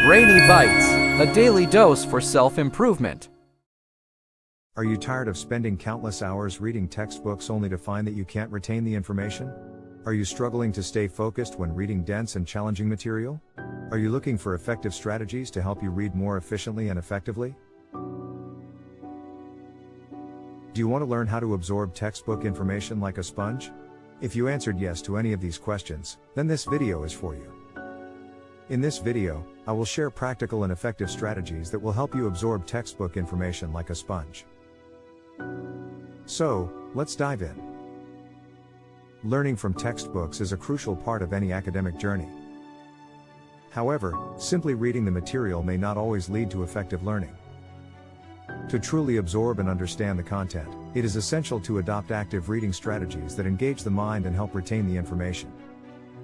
Brainy Bites, a daily dose for self-improvement. Are you tired of spending countless hours reading textbooks only to find that you can't retain the information? Are you struggling to stay focused when reading dense and challenging material? Are you looking for effective strategies to help you read more efficiently and effectively? Do you want to learn how to absorb textbook information like a sponge? If you answered yes to any of these questions, then this video is for you. In this video, I will share practical and effective strategies that will help you absorb textbook information like a sponge. So, let's dive in. Learning from textbooks is a crucial part of any academic journey. However, simply reading the material may not always lead to effective learning. To truly absorb and understand the content, it is essential to adopt active reading strategies that engage the mind and help retain the information.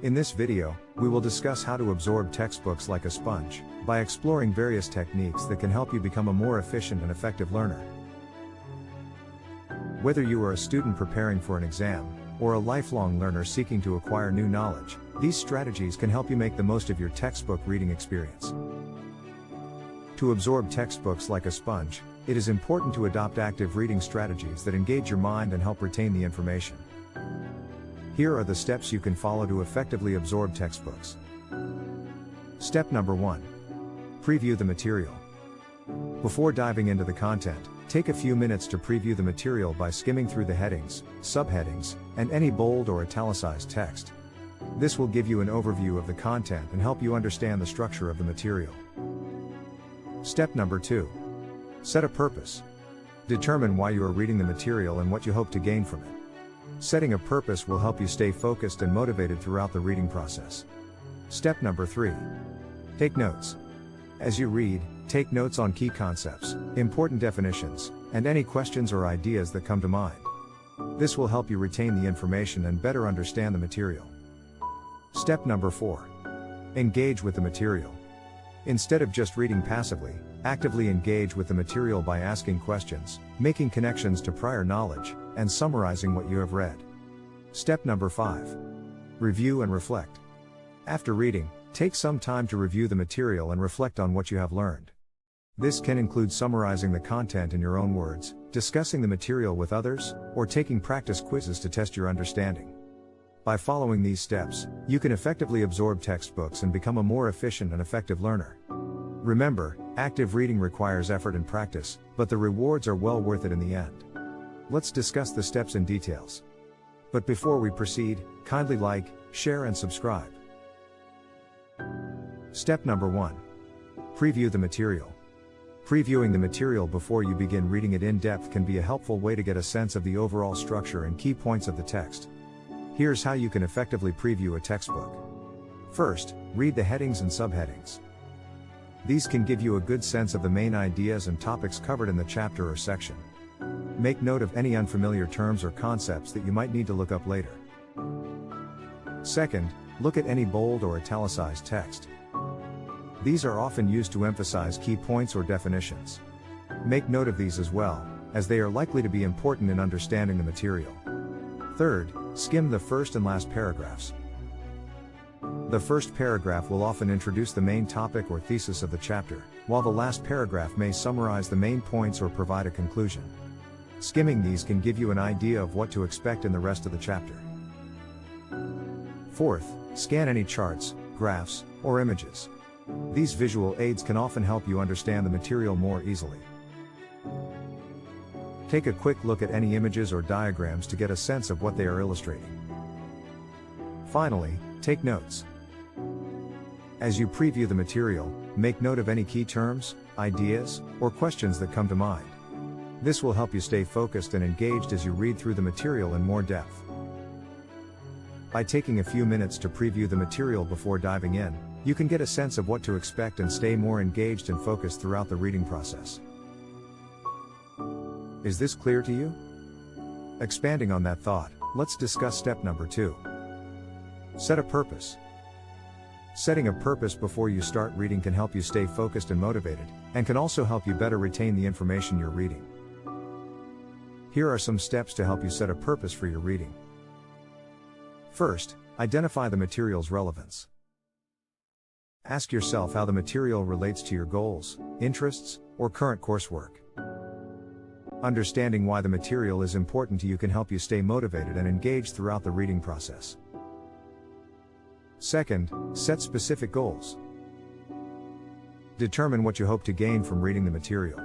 In this video, we will discuss how to absorb textbooks like a sponge, by exploring various techniques that can help you become a more efficient and effective learner. Whether you are a student preparing for an exam, or a lifelong learner seeking to acquire new knowledge, these strategies can help you make the most of your textbook reading experience. To absorb textbooks like a sponge, it is important to adopt active reading strategies that engage your mind and help retain the information. Here are the steps you can follow to effectively absorb textbooks. Step number 1. Preview the material. Before diving into the content, take a few minutes to preview the material by skimming through the headings, subheadings, and any bold or italicized text. This will give you an overview of the content and help you understand the structure of the material. Step number 2. Set a purpose. Determine why you are reading the material and what you hope to gain from it. Setting a purpose will help you stay focused and motivated throughout the reading process. Step number 3. Take notes. As you read, take notes on key concepts, important definitions, and any questions or ideas that come to mind. This will help you retain the information and better understand the material. Step number 4. Engage with the material. Instead of just reading passively, actively engage with the material by asking questions, making connections to prior knowledge, and summarizing what you have read. Step number 5. Review and reflect. After reading, take some time to review the material and reflect on what you have learned. This can include summarizing the content in your own words, discussing the material with others, or taking practice quizzes to test your understanding. By following these steps, you can effectively absorb textbooks and become a more efficient and effective learner. Remember, active reading requires effort and practice, but the rewards are well worth it in the end. Let's discuss the steps and details. But before we proceed, kindly like, share and subscribe. Step number 1. Preview the material. Previewing the material before you begin reading it in depth can be a helpful way to get a sense of the overall structure and key points of the text. Here's how you can effectively preview a textbook. First, read the headings and subheadings. These can give you a good sense of the main ideas and topics covered in the chapter or section. Make note of any unfamiliar terms or concepts that you might need to look up later. Second, look at any bold or italicized text. These are often used to emphasize key points or definitions. Make note of these as well, as they are likely to be important in understanding the material. Third, skim the first and last paragraphs. The first paragraph will often introduce the main topic or thesis of the chapter, while the last paragraph may summarize the main points or provide a conclusion. Skimming these can give you an idea of what to expect in the rest of the chapter. Fourth, scan any charts, graphs, or images. These visual aids can often help you understand the material more easily. Take a quick look at any images or diagrams to get a sense of what they are illustrating. Finally, take notes. As you preview the material, make note of any key terms, ideas, or questions that come to mind. This will help you stay focused and engaged as you read through the material in more depth. By taking a few minutes to preview the material before diving in, you can get a sense of what to expect and stay more engaged and focused throughout the reading process. Is this clear to you? Expanding on that thought, let's discuss step number 2. Set a purpose. Setting a purpose before you start reading can help you stay focused and motivated, and can also help you better retain the information you're reading. Here are some steps to help you set a purpose for your reading. First, identify the material's relevance. Ask yourself how the material relates to your goals, interests, or current coursework. Understanding why the material is important to you can help you stay motivated and engaged throughout the reading process. Second, set specific goals. Determine what you hope to gain from reading the material.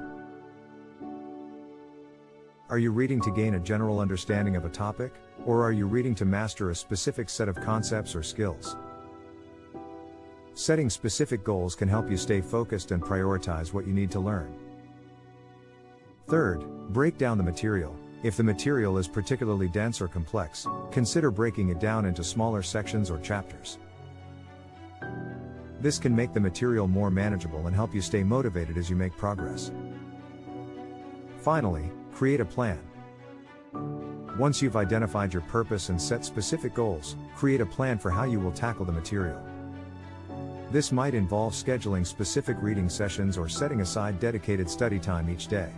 Are you reading to gain a general understanding of a topic, or are you reading to master a specific set of concepts or skills? Setting specific goals can help you stay focused and prioritize what you need to learn. Third, break down the material. If the material is particularly dense or complex, consider breaking it down into smaller sections or chapters. This can make the material more manageable and help you stay motivated as you make progress. Finally, create a plan. Once you've identified your purpose and set specific goals, create a plan for how you will tackle the material. This might involve scheduling specific reading sessions or setting aside dedicated study time each day.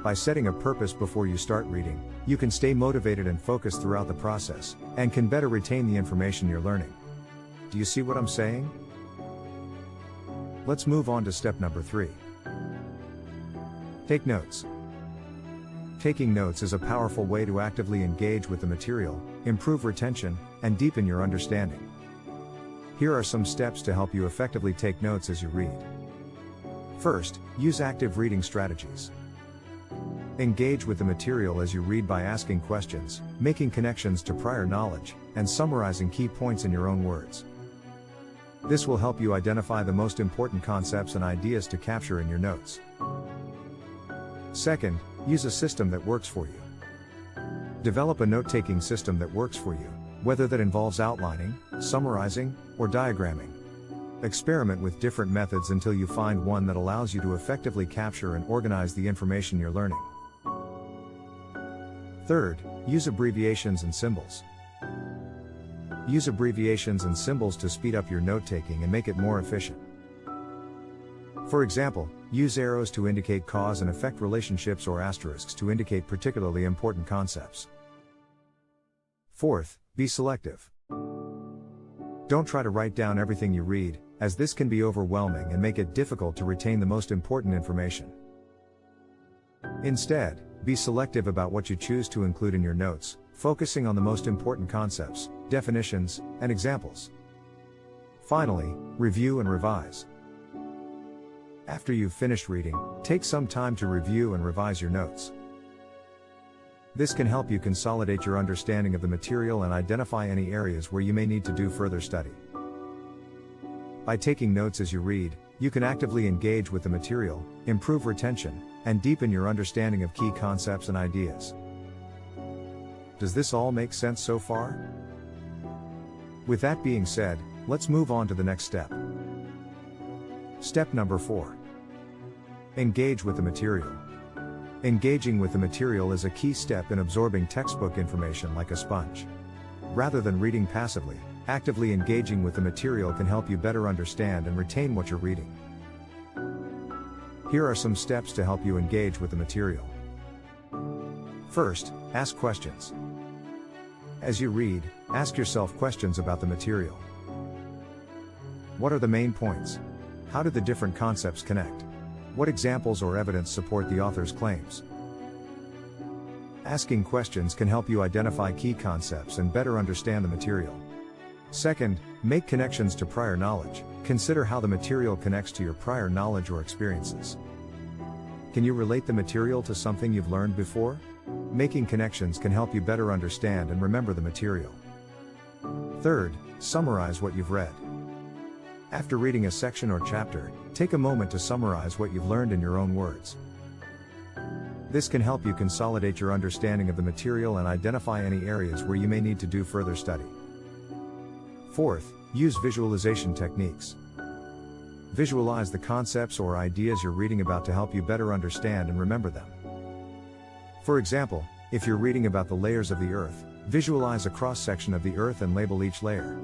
By setting a purpose before you start reading, you can stay motivated and focused throughout the process, and can better retain the information you're learning. Do you see what I'm saying? Let's move on to step number 3. Take notes. Taking notes is a powerful way to actively engage with the material, improve retention, and deepen your understanding. Here are some steps to help you effectively take notes as you read. First, use active reading strategies. Engage with the material as you read by asking questions, making connections to prior knowledge, and summarizing key points in your own words. This will help you identify the most important concepts and ideas to capture in your notes. Second, use a system that works for you. Develop a note-taking system that works for you, whether that involves outlining, summarizing, or diagramming. Experiment with different methods until you find one that allows you to effectively capture and organize the information you're learning. Third, use abbreviations and symbols. Use abbreviations and symbols to speed up your note-taking and make it more efficient. For example, use arrows to indicate cause and effect relationships or asterisks to indicate particularly important concepts. Fourth, be selective. Don't try to write down everything you read, as this can be overwhelming and make it difficult to retain the most important information. Instead, be selective about what you choose to include in your notes, focusing on the most important concepts, definitions, and examples. Finally, review and revise. After you've finished reading, take some time to review and revise your notes. This can help you consolidate your understanding of the material and identify any areas where you may need to do further study. By taking notes as you read, you can actively engage with the material, improve retention, and deepen your understanding of key concepts and ideas. Does this all make sense so far? With that being said, let's move on to the next step. Step number 4. Engage with the material. Engaging with the material is a key step in absorbing textbook information like a sponge. Rather than reading passively, actively engaging with the material can help you better understand and retain what you're reading. Here are some steps to help you engage with the material. First, ask questions. As you read, ask yourself questions about the material. What are the main points? How do the different concepts connect? What examples or evidence support the author's claims? Asking questions can help you identify key concepts and better understand the material. Second, make connections to prior knowledge. Consider how the material connects to your prior knowledge or experiences. Can you relate the material to something you've learned before? Making connections can help you better understand and remember the material. Third, summarize what you've read. After reading a section or chapter, take a moment to summarize what you've learned in your own words. This can help you consolidate your understanding of the material and identify any areas where you may need to do further study. Fourth, use visualization techniques. Visualize the concepts or ideas you're reading about to help you better understand and remember them. For example, if you're reading about the layers of the Earth, visualize a cross-section of the Earth and label each layer.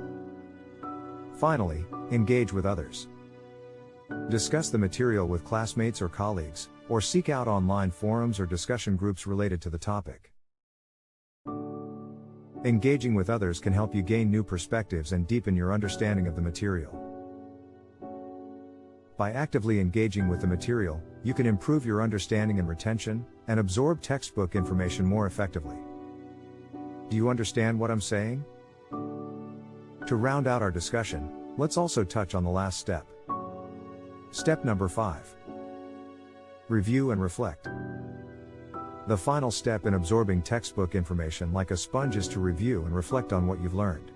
Finally, engage with others. Discuss the material with classmates or colleagues, or seek out online forums or discussion groups related to the topic. Engaging with others can help you gain new perspectives and deepen your understanding of the material. By actively engaging with the material, you can improve your understanding and retention, and absorb textbook information more effectively. Do you understand what I'm saying? To round out our discussion, let's also touch on the last step. Step number 5. Review and reflect. The final step in absorbing textbook information like a sponge is to review and reflect on what you've learned.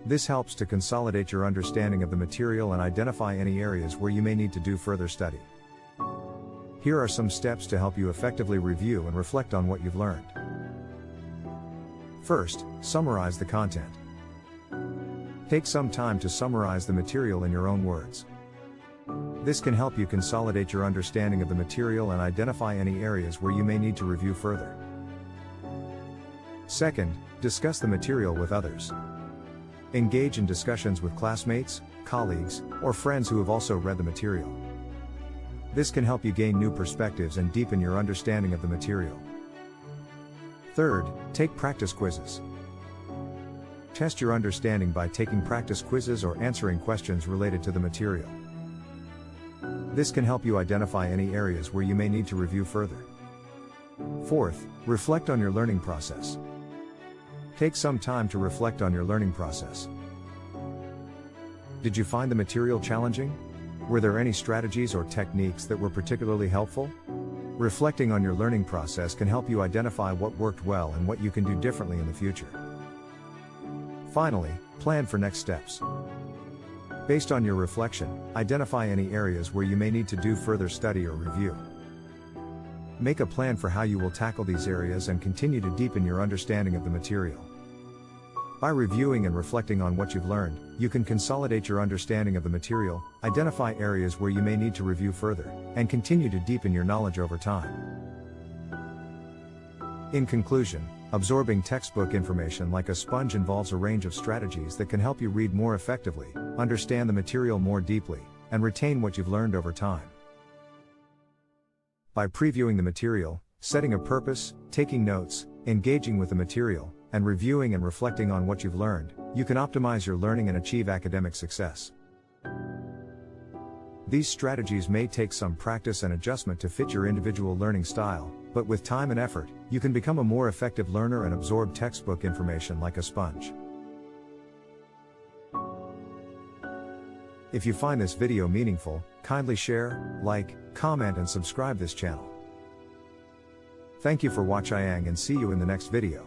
This helps to consolidate your understanding of the material and identify any areas where you may need to do further study. Here are some steps to help you effectively review and reflect on what you've learned. First, summarize the content. Take some time to summarize the material in your own words. This can help you consolidate your understanding of the material and identify any areas where you may need to review further. Second, discuss the material with others. Engage in discussions with classmates, colleagues, or friends who have also read the material. This can help you gain new perspectives and deepen your understanding of the material. Third, take practice quizzes. Test your understanding by taking practice quizzes or answering questions related to the material. This can help you identify any areas where you may need to review further. Fourth, reflect on your learning process. Take some time to reflect on your learning process. Did you find the material challenging? Were there any strategies or techniques that were particularly helpful? Reflecting on your learning process can help you identify what worked well and what you can do differently in the future. Finally, plan for next steps. Based on your reflection, identify any areas where you may need to do further study or review. Make a plan for how you will tackle these areas and continue to deepen your understanding of the material. By reviewing and reflecting on what you've learned, you can consolidate your understanding of the material, identify areas where you may need to review further, and continue to deepen your knowledge over time. In conclusion, absorbing textbook information like a sponge involves a range of strategies that can help you read more effectively, understand the material more deeply, and retain what you've learned over time. By previewing the material, setting a purpose, taking notes, engaging with the material, and reviewing and reflecting on what you've learned, you can optimize your learning and achieve academic success. These strategies may take some practice and adjustment to fit your individual learning style, but with time and effort, you can become a more effective learner and absorb textbook information like a sponge. If you find this video meaningful, kindly share, like, comment and subscribe this channel. Thank you for watching and see you in the next video.